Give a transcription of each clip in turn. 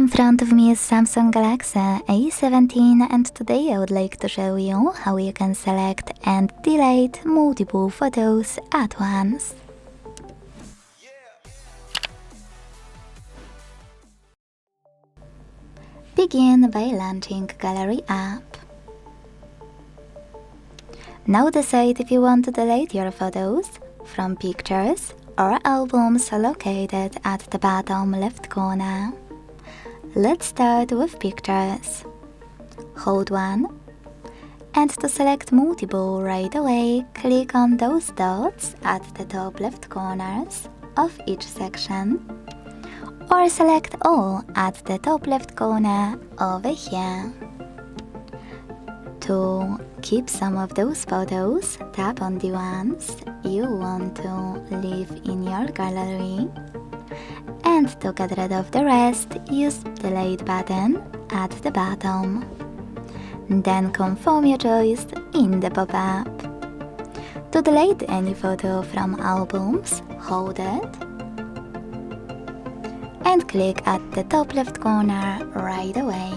In front of me is Samsung Galaxy A17 and today I would like to show you how you can select and delete multiple photos at once. Begin by launching Gallery app. Now decide if you want to delete your photos from pictures or albums located at the bottom left corner. Let's start with pictures. Hold one, and to select multiple right away, click on those dots at the top left corners of each section, or select all at the top left corner over here. To keep some of those photos, tap on the ones you want to leave in your gallery. And to get rid of the rest, use the Delete button at the bottom. Then confirm your choice in the pop-up. To delete any photo from albums, hold it and click at the top left corner right away.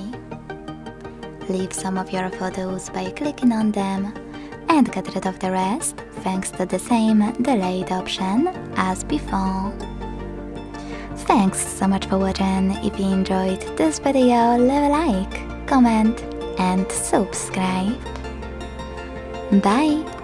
Leave some of your photos by clicking on them and get rid of the rest thanks to the same Delete option as before. Thanks so much for watching. If you enjoyed this video, leave a like, comment and subscribe. Bye!